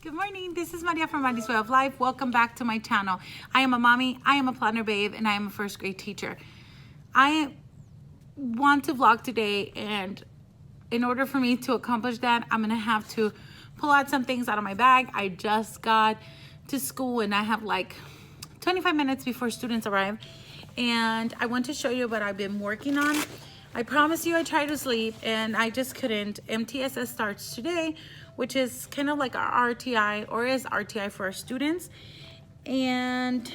Good morning, this is Maria from Mari's Way of Life. Welcome back to my channel. I am a mommy, I am a planner babe, and I am a first grade teacher. I want to vlog today, and in order for me to accomplish that, I'm gonna have to pull out some things out of my bag. I just got to school and I have like 25 minutes before students arrive, and I want to show you what I've been working on. I promise you I tried to sleep and I just couldn't. MTSS starts today, which is kind of like our RTI, or is RTI for our students. And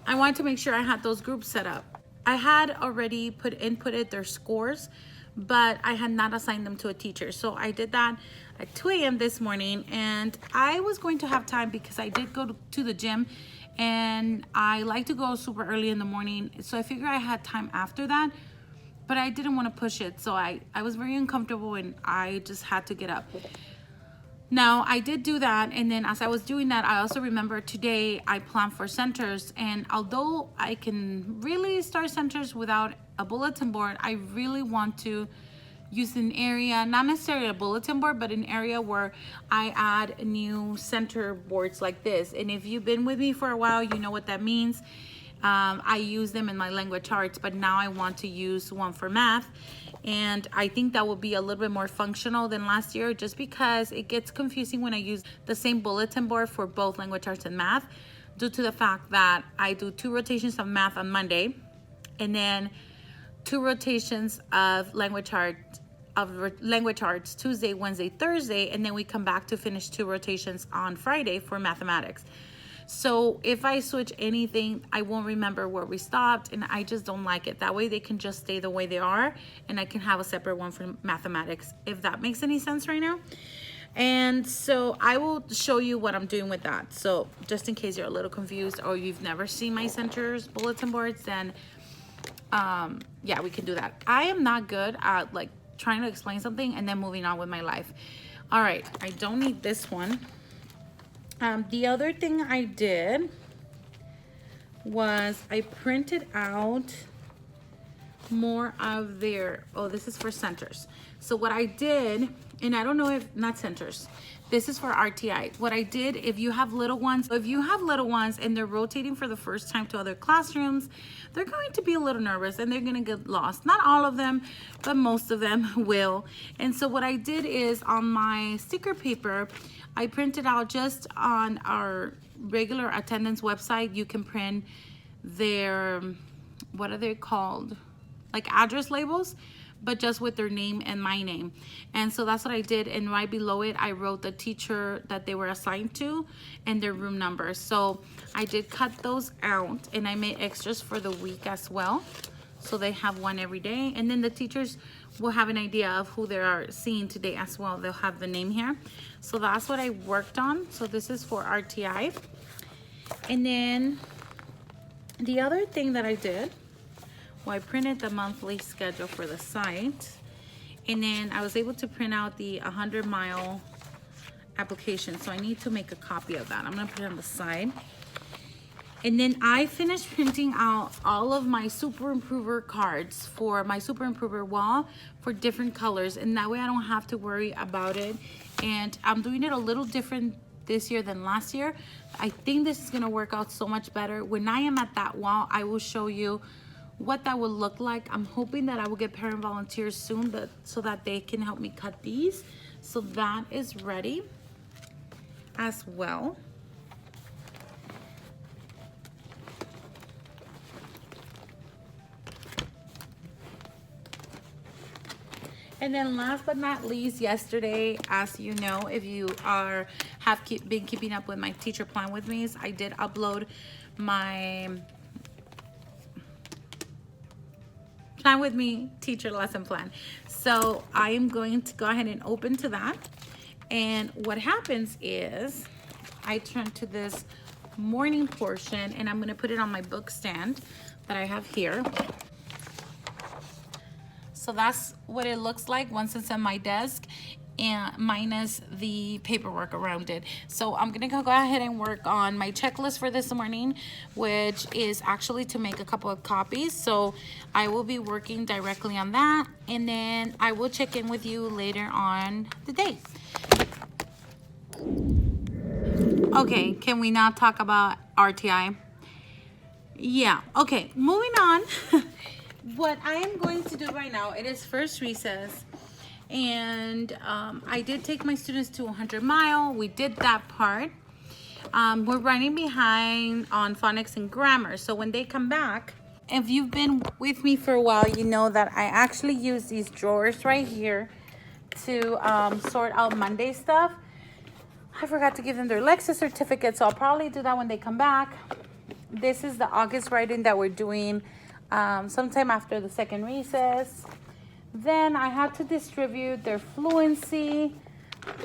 I wanted to make sure I had those groups set up. I had already inputted their scores, but I had not assigned them to a teacher. So I did that at 2 a.m. this morning, and I was going to have time because I did go to the gym, and I like to go super early in the morning. So I figured I had time after that, but I didn't want to push it. So I was very uncomfortable and I just had to get up. Now I did do that, and then as I was doing that, I also remember today I planned for centers, and although I can really start centers without a bulletin board, I really want to use an area, not necessarily a bulletin board, but an area where I add new center boards like this. And if you've been with me for a while, you know what that means. I use them in my language arts, but now I want to use one for math. And I think that will be a little bit more functional than last year, just because it gets confusing when I use the same bulletin board for both language arts and math, due to the fact that I do 2 rotations of math on Monday, and then 2 rotations of language arts Tuesday, Wednesday, Thursday, and then we come back to finish 2 rotations on Friday for mathematics. So if I switch anything, I won't remember where we stopped, and I just don't like it. That way they can just stay the way they are, and I can have a separate one for mathematics, if that makes any sense right now. And so I will show you what I'm doing with that. So just in case you're a little confused or you've never seen my centers bulletin boards, then yeah, we can do that. I am not good at like trying to explain something and then moving on with my life. All right, I don't need this one. The other thing I did was I printed out more of their, oh, this is for centers. So what I did, and I don't know if, not centers, this is for RTI. What I did, if you have little ones and they're rotating for the first time to other classrooms, they're going to be a little nervous and they're gonna get lost. Not all of them, but most of them will. And so what I did is, on my sticker paper, I printed out, just on our regular attendance website, you can print their, what are they called? Like address labels, but just with their name and my name. And so that's what I did, and right below it I wrote the teacher that they were assigned to and their room number. So I did cut those out, and I made extras for the week as well, so they have one every day, and then the teachers will have an idea of who they are seeing today as well. They'll have the name here. So that's what I worked on. So this is for RTI. And then the other thing that I did, well, I printed the monthly schedule for the site, and then I was able to print out the 100-mile application. So I need to make a copy of that. I'm gonna put it on the side. And then I finished printing out all of my Super Improver cards for my Super Improver wall for different colors, and that way I don't have to worry about it. And I'm doing it a little different this year than last year. I think this is gonna work out so much better. When I am at that wall, I will show you what that will look like. I'm hoping that I will get parent volunteers soon, so that they can help me cut these. So that is ready as well. And then last but not least, yesterday, as you know, if you have been keeping up with my teacher plan with me, I did upload my plan with me teacher lesson plan. So I am going to go ahead and open to that. And what happens is I turn to this morning portion, and I'm going to put it on my book stand that I have here. So that's what it looks like once it's on my desk, and minus the paperwork around it. So I'm gonna go ahead and work on my checklist for this morning, which is actually to make a couple of copies. So I will be working directly on that, and then I will check in with you later on the day. Okay, can we not talk about RTI? Yeah, okay, moving on. What I am going to do right now, it is first recess. And I did take my students to 100 Mile. We did that part. We're running behind on phonics and grammar. So when they come back, if you've been with me for a while, you know that I actually use these drawers right here to sort out Monday stuff. I forgot to give them their Lexus certificate, so I'll probably do that when they come back. This is the August writing that we're doing sometime after the second recess. Then I have to distribute their fluency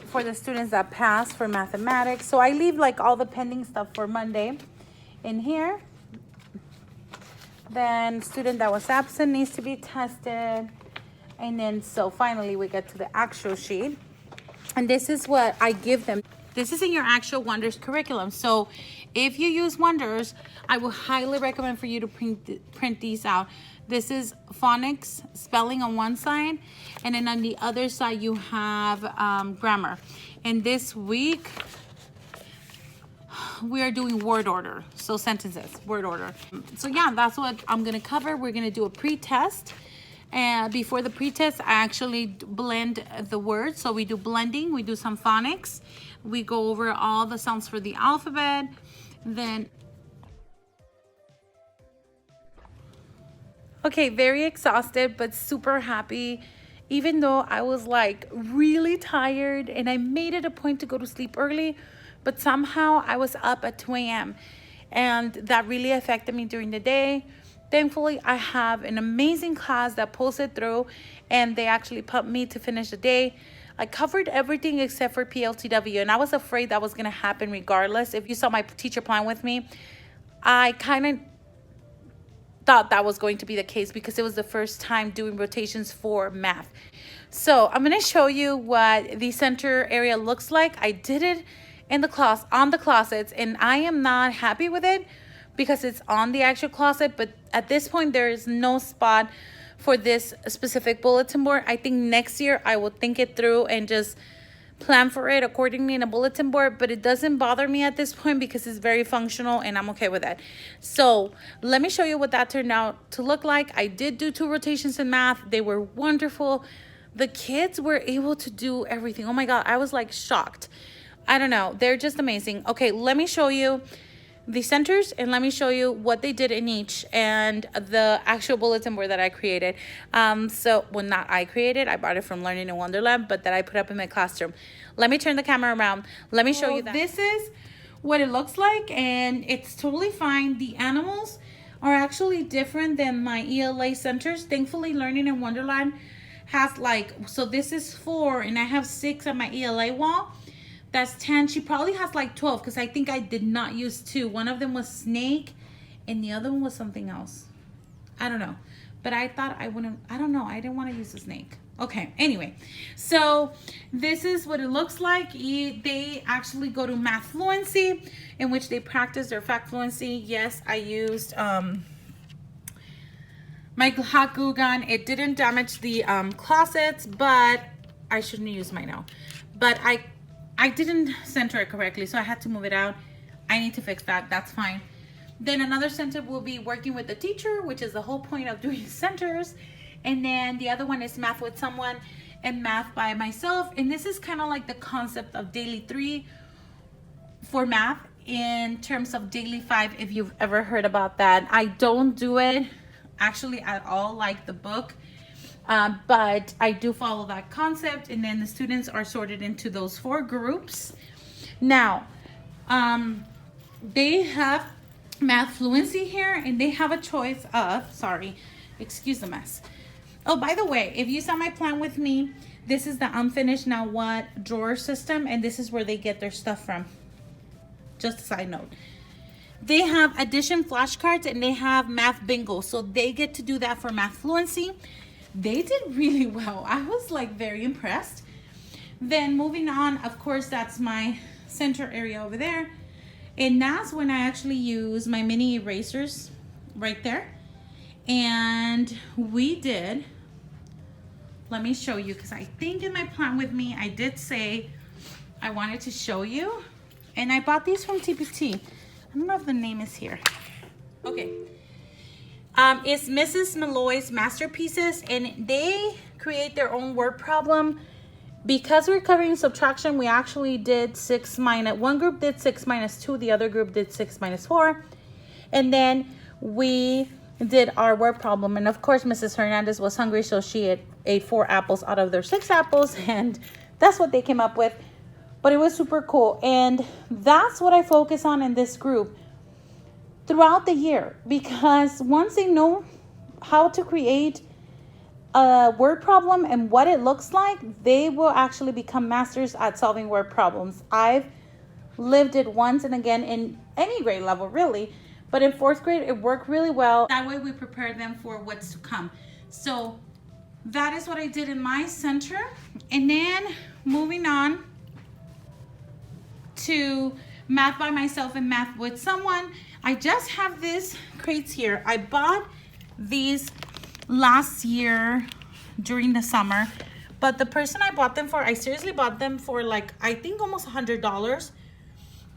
for the students that pass for mathematics. So I leave like all the pending stuff for Monday in here. Then student that was absent needs to be tested. And then so finally we get to the actual sheet. And this is what I give them. This is in your actual Wonders curriculum. So if you use Wonders, I will highly recommend for you to print these out. This is phonics, spelling on one side, and then on the other side you have grammar. And this week we are doing word order, so sentences, word order. So yeah, that's what I'm gonna cover. We're gonna do a pre-test. And before the pre-test, I actually blend the words. So we do blending, we do some phonics. We go over all the sounds for the alphabet. Then, okay, very exhausted, but super happy. Even though I was like really tired and I made it a point to go to sleep early, but somehow I was up at 2 a.m. and that really affected me during the day. Thankfully, I have an amazing class that posted through and they actually pumped me to finish the day. I covered everything except for PLTW, and I was afraid that was going to happen regardless. If you saw my teacher plan with me, I kind of thought that was going to be the case because it was the first time doing rotations for math. So I'm going to show you what the center area looks like. I did it in the class on the closets, and I am not happy with it because it's on the actual closet, but at this point there is no spot for this specific bulletin board. I think next year I will think it through and just plan for it accordingly in a bulletin board, but it doesn't bother me at this point because it's very functional and I'm okay with that. So let me show you what that turned out to look like. I did do 2 rotations in math. They were wonderful. The kids were able to do everything. Oh my God, I was like shocked. I don't know, they're just amazing. Okay, let me show you the centers and let me show you what they did in each and the actual bulletin board that I created. So, well, not I created, I bought it from Learning in Wonderland, but that I put up in my classroom. Let me turn the camera around. Let me show you that. This is what it looks like, and it's totally fine. The animals are actually different than my ELA centers. Thankfully, Learning in Wonderland has like, so this is 4 and I have 6 on my ELA wall. That's 10. She probably has like 12 because I think I did not use 2. One of them was snake and the other one was something else. I don't know. But I thought I wouldn't, I don't know. I didn't want to use a snake. Okay, anyway. So this is what it looks like. They actually go to math fluency in which they practice their fact fluency. Yes, I used my hot glue gun. It didn't damage the closets, but I shouldn't use mine now. But I didn't center it correctly, so I had to move it out. I need to fix that. That's fine. Then another center will be working with the teacher, which is the whole point of doing centers. And then the other one is math with someone and math by myself. And this is kind of like the concept of daily 3 for math in terms of daily 5, if you've ever heard about that. I don't do it actually at all like the book. But I do follow that concept, and then the students are sorted into those 4 groups. Now, they have math fluency here, and they have a choice of, sorry, excuse the mess. Oh, by the way, if you saw my plan with me, this is the unfinished now what drawer system, and this is where they get their stuff from. Just a side note. They have addition flashcards, and they have math bingo, so they get to do that for math fluency. They did really well. I was like very impressed. Then moving on, of course, that's my center area over there. And that's when I actually use my mini erasers right there. And we did, let me show you, because I think in my plan with me, I did say I wanted to show you. And I bought these from TPT. I don't know if the name is here. Okay. It's Mrs. Malloy's Masterpieces, and they create their own word problem. Because we're covering subtraction, we actually did 6 minus, one group did 6 minus 2, the other group did 6 minus 4. And then we did our word problem. And of course, Mrs. Hernandez was hungry, so she ate 4 apples out of their 6 apples, and that's what they came up with. But it was super cool, and that's what I focus on in this group throughout the year, because once they know how to create a word problem and what it looks like, they will actually become masters at solving word problems. I've lived it once and again in any grade level, really, but in 4th grade it worked really well. That way we prepare them for what's to come. So that is what I did in my center. And then moving on to math by myself and math with someone, I just have these crates here. I bought these last year during the summer, but the person I bought them for, I seriously bought them for like, I think almost $100,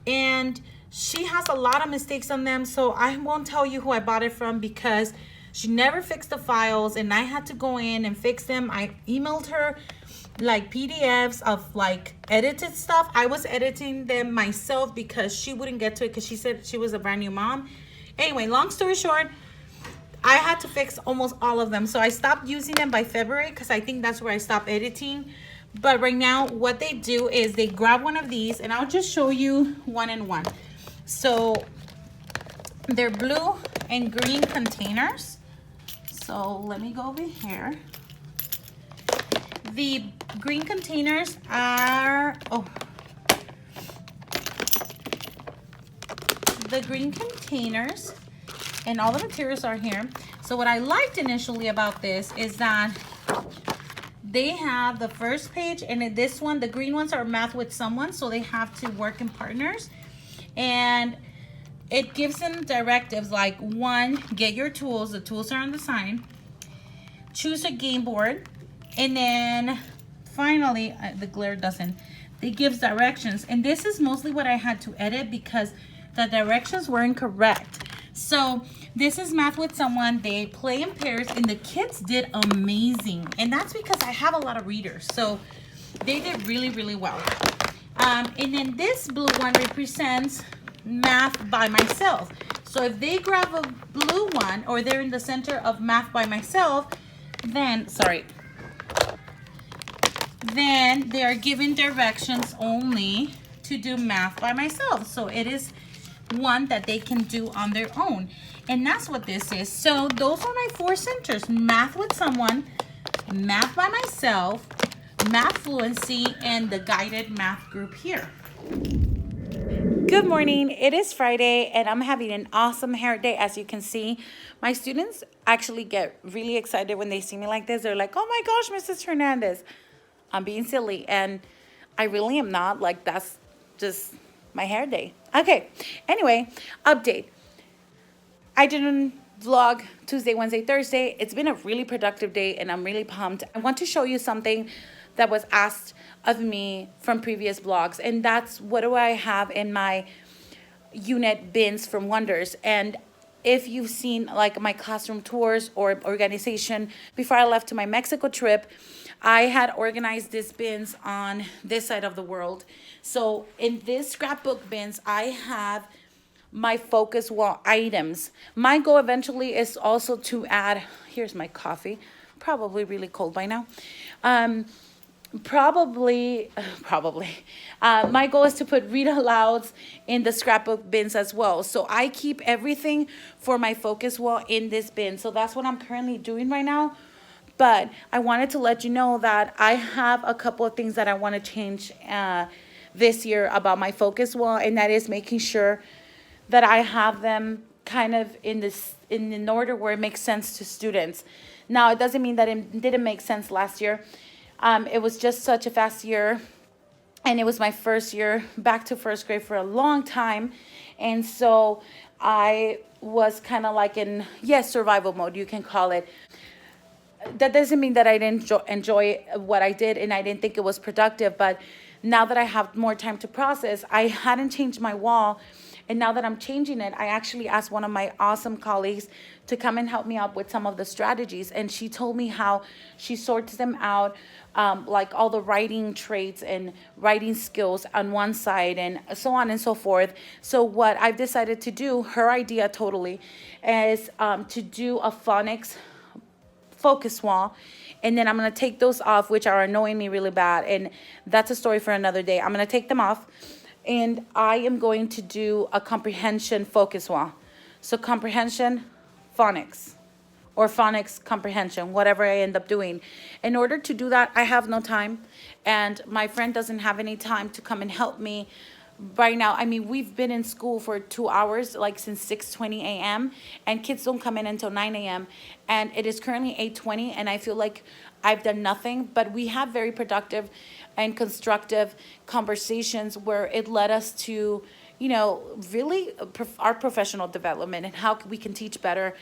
and she has a lot of mistakes on them, so I won't tell you who I bought it from because she never fixed the files and I had to go in and fix them. I emailed her like PDFs of like edited stuff. I was editing them myself because she wouldn't get to it because she said she was a brand new mom. Anyway, long story short, I had to fix almost all of them. So I stopped using them by February because I think that's where I stopped editing. But right now, what they do is they grab one of these, and I'll just show you one and one. So they're blue and green containers. So let me go over here. The green containers are, the green containers and all the materials are here. So what I liked initially about this is that they have the first page, and in this one, the green ones are math with someone, so they have to work in partners. And it gives them directives like, 1, get your tools. The tools are on the sign. Choose a game board. And then finally, the glare doesn't. It gives directions. And this is mostly what I had to edit because the directions weren't correct. So this is math with someone. They play in pairs, and the kids did amazing. And that's because I have a lot of readers. So they did really, really well. And then this blue one represents math by myself. So if they grab a blue one, or they're in the center of math by myself, then they are given directions only to do math by myself. So it is one that they can do on their own. And that's what this is. So those are my 4 centers: math with someone, math by myself, math fluency, and the guided math group here. Good morning. It is Friday, and I'm having an awesome hair day. As you can see, my students actually get really excited when they see me like this. They're like, oh my gosh, Mrs. Hernandez. I'm being silly, and I really am not. Like, that's just my hair day. Okay, anyway, update. I didn't vlog Tuesday, Wednesday, Thursday. It's been a really productive day, and I'm really pumped. I want to show you something that was asked of me from previous vlogs, and that's what do I have in my unit bins from Wonders. And if you've seen like my classroom tours or organization, before I left to my Mexico trip, I had organized these bins on this side of the world. So in this scrapbook bins, I have my focus wall items. My goal eventually is also to add, here's my coffee, probably really cold by now. My goal is to put read alouds in the scrapbook bins as well. So I keep everything for my focus wall in this bin. So that's what I'm currently doing right now. But I wanted to let you know that I have a couple of things that I want to change this year about my focus wall, and that is making sure that I have them kind of in an order where it makes sense to students. Now, it doesn't mean that it didn't make sense last year. It was just such a fast year, and it was my first year back to first grade for a long time. And so I was kind of like in, yes, survival mode, you can call it. That doesn't mean that I didn't enjoy what I did and I didn't think it was productive, but now that I have more time to process, I hadn't changed my wall. And now that I'm changing it, I actually asked one of my awesome colleagues to come and help me out with some of the strategies. And she told me how she sorts them out, like all the writing traits and writing skills on one side and so on and so forth. So what I've decided to do, her idea totally, is to do a phonics focus wall, and then I'm going to take those off, which are annoying me really bad, and that's a story for another day. I'm going to take them off, and I am going to do a comprehension focus wall. So comprehension phonics, or phonics comprehension, whatever I end up doing. In order to do that, I have no time, and my friend doesn't have any time to come and help me right now. I mean, we've been in school for 2 hours, like since 6:20 a.m., and kids don't come in until 9 a.m. And it is currently 8:20, and I feel like I've done nothing, but we have very productive and constructive conversations where it led us to, you know, really our professional development and how we can teach better.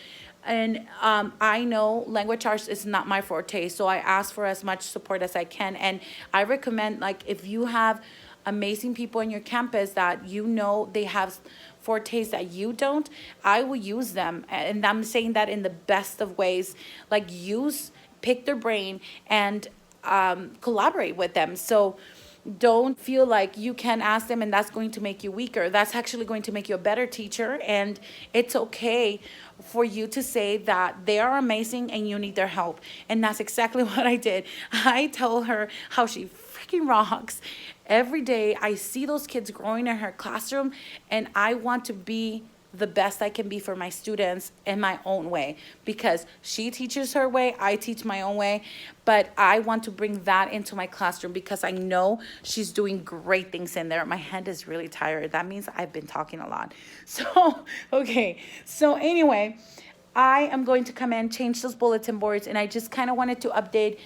And I know language arts is not my forte, so I ask for as much support as I can. And I recommend, like, if you have amazing people in your campus that you know they have fortes that you don't, I will use them. And I'm saying that in the best of ways. Like, pick their brain and collaborate with them. So don't feel like you can ask them and that's going to make you weaker. That's actually going to make you a better teacher. And it's okay for you to say that they are amazing and you need their help. And that's exactly what I did. I told her how she freaking rocks. Every day I see those kids growing in her classroom, and I want to be the best I can be for my students in my own way, because she teaches her way, I teach my own way, but I want to bring that into my classroom because I know she's doing great things in there. My hand is really tired. That means I've been talking a lot. So, okay. So anyway, I am going to come in, change those bulletin boards, and I just kind of wanted to update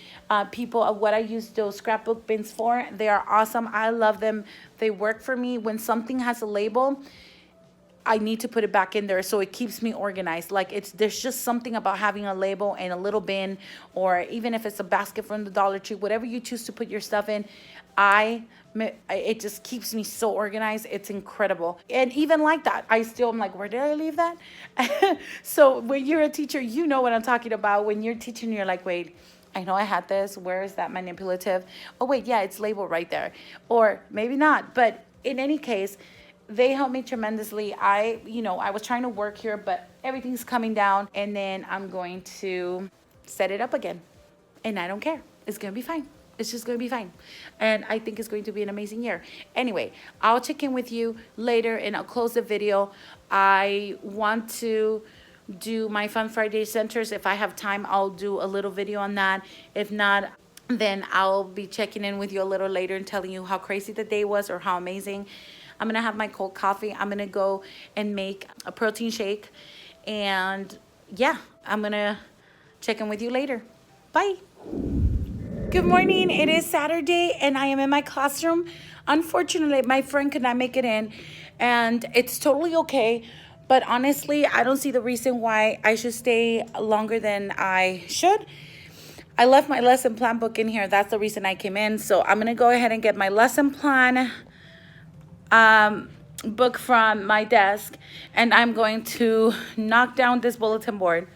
people of what I use those scrapbook bins for. They are awesome. I love them. They work for me. When something has a label, I need to put it back in there so it keeps me organized. Like, there's just something about having a label and a little bin, or even if it's a basket from the Dollar Tree, whatever you choose to put your stuff in, it just keeps me so organized. It's incredible. And even like that, I'm like, where did I leave that? So when you're a teacher, you know what I'm talking about. When you're teaching, you're like, wait, I know I had this. Where is that manipulative? Oh, wait, yeah, it's labeled right there. Or maybe not. But in any case, they helped me tremendously. I was trying to work here, but everything's coming down, and then I'm going to set it up again. And I don't care. It's going to be fine. It's just going to be fine. And I think it's going to be an amazing year. Anyway, I'll check in with you later, and I'll close the video. I want to do my Fun Friday centers. If I have time, I'll do a little video on that. If not, then I'll be checking in with you a little later and telling you how crazy the day was or how amazing. I'm going to have my cold coffee. I'm going to go and make a protein shake. And yeah, I'm going to check in with you later. Bye. Good morning. It is Saturday and I am in my classroom. Unfortunately, my friend could not make it in, and it's totally okay. But honestly, I don't see the reason why I should stay longer than I should. I left my lesson plan book in here. That's the reason I came in. So I'm going to go ahead and get my lesson plan book from my desk, and I'm going to knock down this bulletin board,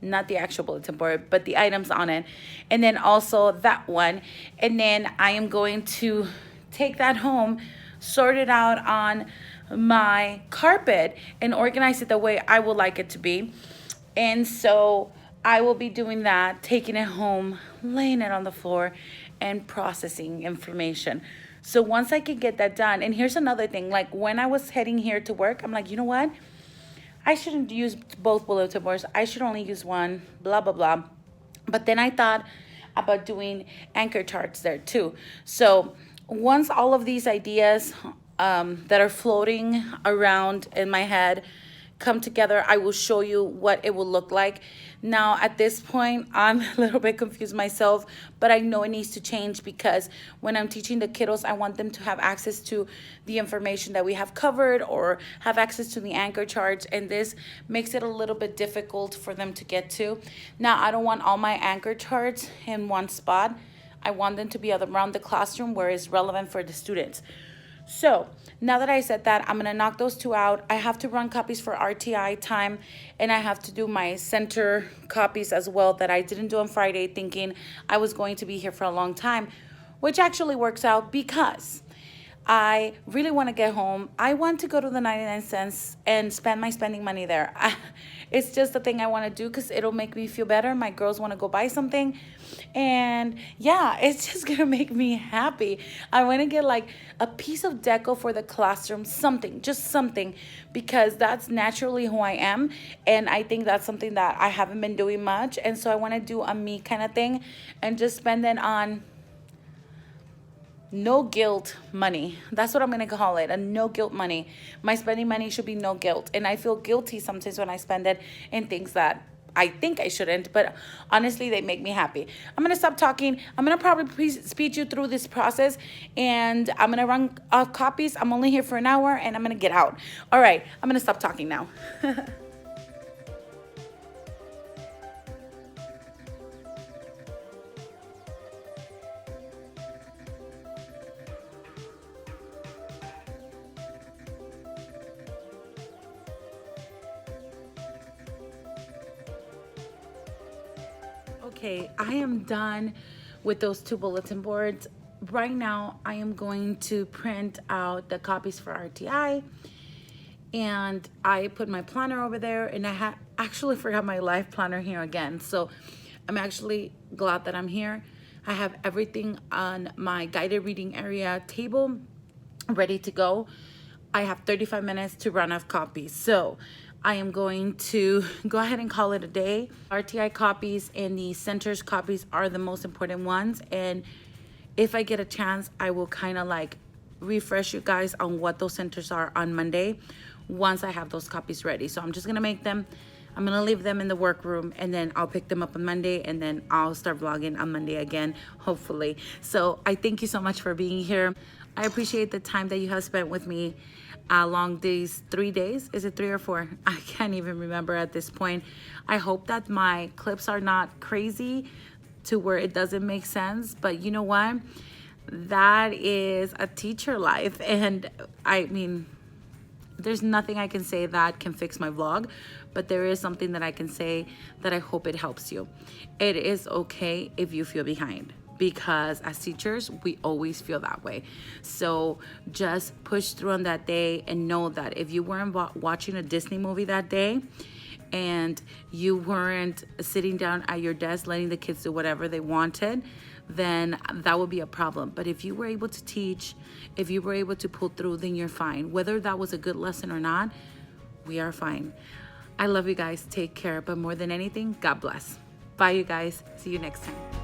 not the actual bulletin board, but the items on it, and then also that one, and then I am going to take that home, sort it out on my carpet, and organize it the way I would like it to be. And so I will be doing that, taking it home, laying it on the floor, and processing information. So once I can get that done, and here's another thing, like when I was heading here to work, I'm like, you know what? I shouldn't use both bulletin boards. I should only use one, blah, blah, blah. But then I thought about doing anchor charts there too. So once all of these ideas that are floating around in my head come together, I will show you what it will look like. Now, at this point, I'm a little bit confused myself, but I know it needs to change because when I'm teaching the kiddos, I want them to have access to the information that we have covered or have access to the anchor charts, and this makes it a little bit difficult for them to get to. Now, I don't want all my anchor charts in one spot. I want them to be around the classroom where it's relevant for the students. So now that I said that, I'm gonna knock those two out. I have to run copies for RTI time, and I have to do my center copies as well that I didn't do on Friday, thinking I was going to be here for a long time, which actually works out because I really want to get home. I want to go to the 99 cents and spend my spending money there. It's just the thing I want to do because it'll make me feel better. My girls want to go buy something. And yeah, it's just going to make me happy. I want to get like a piece of deco for the classroom, something, just something, because that's naturally who I am. And I think that's something that I haven't been doing much. And so I want to do a me kind of thing and just spend it on no guilt money. That's what I'm gonna call it, a no guilt money. My spending money should be no guilt. And I feel guilty sometimes when I spend it in things that I think I shouldn't, but honestly, they make me happy. I'm gonna stop talking. I'm gonna probably speed you through this process, and I'm gonna run copies. I'm only here for an hour, and I'm gonna get out. All right, I'm gonna stop talking now. Okay, I am done with those two bulletin boards. Right now, I am going to print out the copies for RTI, and I put my planner over there, and I actually forgot my life planner here again. So I'm actually glad that I'm here. I have everything on my guided reading area table ready to go. I have 35 minutes to run off copies. So I am going to go ahead and call it a day. RTI copies and the centers copies are the most important ones. And if I get a chance, I will kind of like refresh you guys on what those centers are on Monday once I have those copies ready. So I'm just gonna make them. I'm gonna leave them in the workroom, and then I'll pick them up on Monday, and then I'll start vlogging on Monday again, hopefully. So I thank you so much for being here. I appreciate the time that you have spent with me along these 3 days. Is it 3 or 4? I can't even remember at this point. I hope that my clips are not crazy to where it doesn't make sense, but you know what? That is a teacher life, and I mean, there's nothing I can say that can fix my vlog, but there is something that I can say that I hope it helps you. It is okay if you feel behind, because as teachers, we always feel that way. So just push through on that day, and know that if you weren't watching a Disney movie that day, and you weren't sitting down at your desk letting the kids do whatever they wanted, then that would be a problem. But if you were able to teach, if you were able to pull through, then you're fine. Whether that was a good lesson or not, we are fine. I love you guys. Take care. But more than anything, God bless. Bye, you guys. See you next time.